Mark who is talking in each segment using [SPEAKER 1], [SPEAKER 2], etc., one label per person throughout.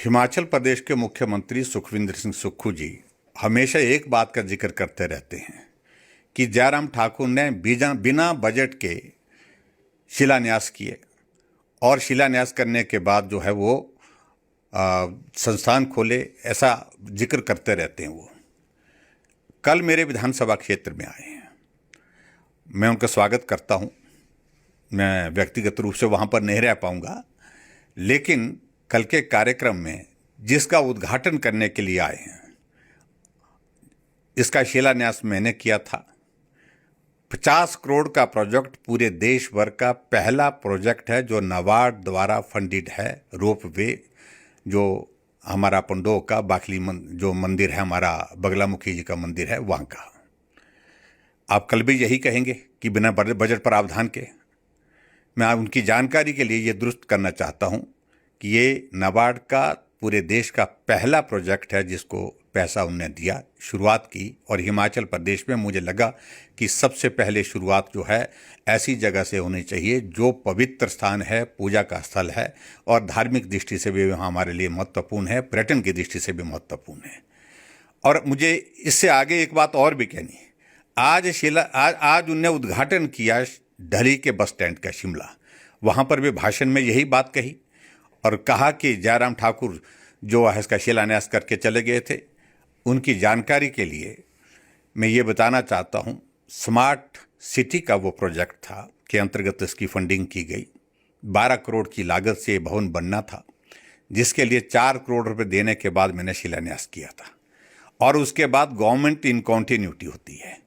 [SPEAKER 1] हिमाचल प्रदेश के मुख्यमंत्री सुखविंदर सिंह सुक्खू जी हमेशा एक बात का जिक्र करते रहते हैं कि जयराम ठाकुर ने बिना बजट के शिलान्यास किए और शिलान्यास करने के बाद जो है वो संस्थान खोले, ऐसा जिक्र करते रहते हैं। वो कल मेरे विधानसभा क्षेत्र में आए हैं, मैं उनका स्वागत करता हूं। मैं व्यक्तिगत रूप से वहां पर नहीं रह पाऊंगा, लेकिन कल के कार्यक्रम में जिसका उद्घाटन करने के लिए आए हैं, इसका शिलान्यास मैंने किया था। 50 करोड़ का प्रोजेक्ट पूरे देश भर का पहला प्रोजेक्ट है जो नाबार्ड द्वारा फंडिड है। रोप वे जो हमारा पंडोह का बाखली जो मंदिर है, हमारा बगलामुखी जी का मंदिर है, वहाँ का। आप कल भी यही कहेंगे कि बिना बजट प्रावधान के। मैं उनकी जानकारी के लिए ये दुरुस्त करना चाहता हूँ कि ये नाबार्ड का पूरे देश का पहला प्रोजेक्ट है जिसको पैसा उन्होंने दिया, शुरुआत की। और हिमाचल प्रदेश में मुझे लगा कि सबसे पहले शुरुआत जो है ऐसी जगह से होनी चाहिए जो पवित्र स्थान है, पूजा का स्थल है और धार्मिक दृष्टि से भी हमारे लिए महत्वपूर्ण है, पर्यटन की दृष्टि से भी महत्वपूर्ण है। और मुझे इससे आगे एक बात और भी कहनी है। आज उनने उद्घाटन किया ढली के बस स्टैंड का, शिमला। वहाँ पर भी भाषण में यही बात कही और कहा कि जयराम ठाकुर जो है इसका शिलान्यास करके चले गए थे। उनकी जानकारी के लिए मैं ये बताना चाहता हूँ, स्मार्ट सिटी का वो प्रोजेक्ट था के अंतर्गत इसकी फंडिंग की गई। 12 करोड़ की लागत से ये भवन बनना था, जिसके लिए 4 करोड़ रुपए देने के बाद मैंने शिलान्यास किया था। और उसके बाद गवर्नमेंट इन कॉन्टिन्यूटी होती है,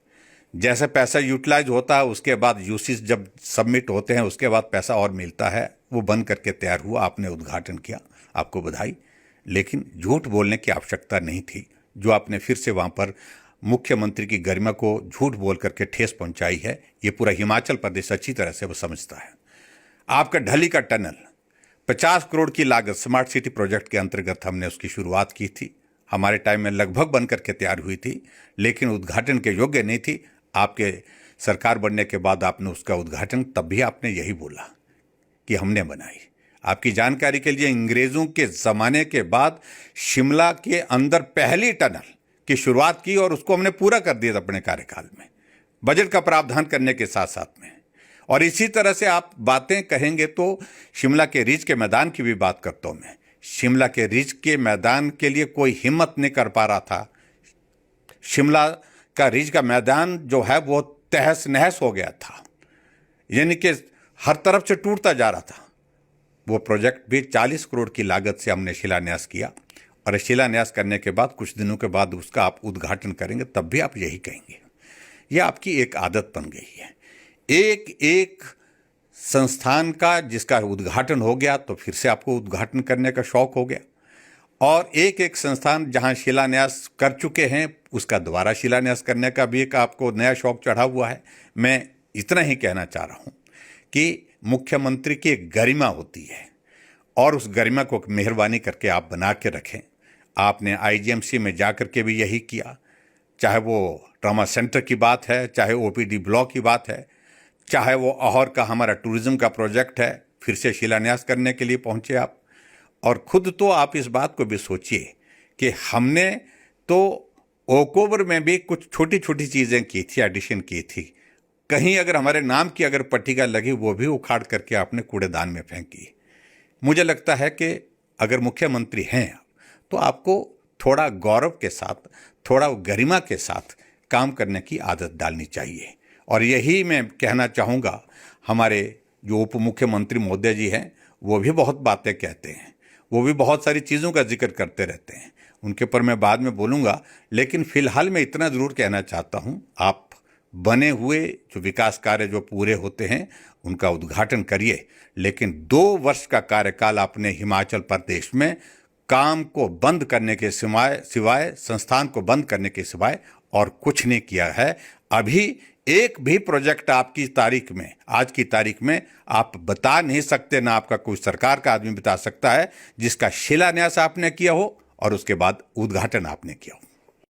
[SPEAKER 1] जैसे पैसा यूटिलाइज होता है उसके बाद यूसीज जब सबमिट होते हैं उसके बाद पैसा और मिलता है। वो बन करके तैयार हुआ, आपने उद्घाटन किया, आपको बधाई। लेकिन झूठ बोलने की आवश्यकता नहीं थी, जो आपने फिर से वहाँ पर मुख्यमंत्री की गरिमा को झूठ बोल करके ठेस पहुँचाई है। ये पूरा हिमाचल प्रदेश अच्छी तरह से वो समझता है। आपका ढली का टनल 50 करोड़ की लागत स्मार्ट सिटी प्रोजेक्ट के अंतर्गत हमने उसकी शुरुआत की थी। हमारे टाइम में लगभग बन करके तैयार हुई थी, लेकिन उद्घाटन के योग्य नहीं थी। आपके सरकार बनने के बाद आपने उसका उद्घाटन, तब भी आपने यही बोला कि हमने बनाई। आपकी जानकारी के लिए, अंग्रेजों के ज़माने के बाद शिमला के अंदर पहली टनल की शुरुआत की और उसको हमने पूरा कर दिया अपने कार्यकाल में, बजट का प्रावधान करने के साथ साथ में। और इसी तरह से आप बातें कहेंगे तो शिमला के रिज के मैदान की भी बात करता हूँ मैं। शिमला के रिज के मैदान के लिए कोई हिम्मत नहीं कर पा रहा था। शिमला का रिज का मैदान जो है वो तहस नहस हो गया था, यानी कि हर तरफ से टूटता जा रहा था। वो प्रोजेक्ट भी 40 करोड़ की लागत से हमने शिलान्यास किया। और शिलान्यास करने के बाद कुछ दिनों के बाद उसका आप उद्घाटन करेंगे, तब भी आप यही कहेंगे। यह आपकी एक आदत बन गई है। एक संस्थान का जिसका उद्घाटन हो गया तो फिर से आपको उद्घाटन करने का शौक हो गया, और एक संस्थान जहां शिलान्यास कर चुके हैं उसका दोबारा शिलान्यास करने का भी एक आपको नया शौक चढ़ा हुआ है। मैं इतना ही कहना चाह रहा हूं कि मुख्यमंत्री की एक गरिमा होती है और उस गरिमा को मेहरबानी करके आप बना के रखें। आपने आईजीएमसी में जा कर के भी यही किया, चाहे वो ट्रॉमा सेंटर की बात है, चाहे ओपीडी ब्लॉक की बात है, चाहे वो अहौर का हमारा टूरिज्म का प्रोजेक्ट है, फिर से शिलान्यास करने के लिए पहुंचे आप। और खुद तो आप इस बात को भी सोचिए कि हमने तो ओकओवर में भी कुछ छोटी छोटी चीज़ें की थी, एडिशन की थी। कहीं अगर हमारे नाम की अगर पट्टिका लगी, वो भी उखाड़ करके आपने कूड़ेदान में फेंकी। मुझे लगता है कि अगर मुख्यमंत्री हैं तो आपको थोड़ा गौरव के साथ, थोड़ा गरिमा के साथ काम करने की आदत डालनी चाहिए। और यही मैं कहना चाहूँगा, हमारे जो उप मुख्यमंत्री महोदय जी हैं वो भी बहुत बातें कहते हैं, वो भी बहुत सारी चीज़ों का जिक्र करते रहते हैं, उनके ऊपर मैं बाद में बोलूँगा। लेकिन फ़िलहाल मैं इतना ज़रूर कहना चाहता हूँ, आप बने हुए जो विकास कार्य जो पूरे होते हैं उनका उद्घाटन करिए, लेकिन 2 वर्ष का कार्यकाल आपने हिमाचल प्रदेश में काम को बंद करने के सिवाय संस्थान को बंद करने के सिवाय और कुछ नहीं किया है। अभी एक भी प्रोजेक्ट आपकी तारीख में, आज की तारीख में आप बता नहीं सकते, ना आपका कोई सरकार का आदमी बता सकता है जिसका शिलान्यास आपने किया हो और उसके बाद उद्घाटन आपने किया हो।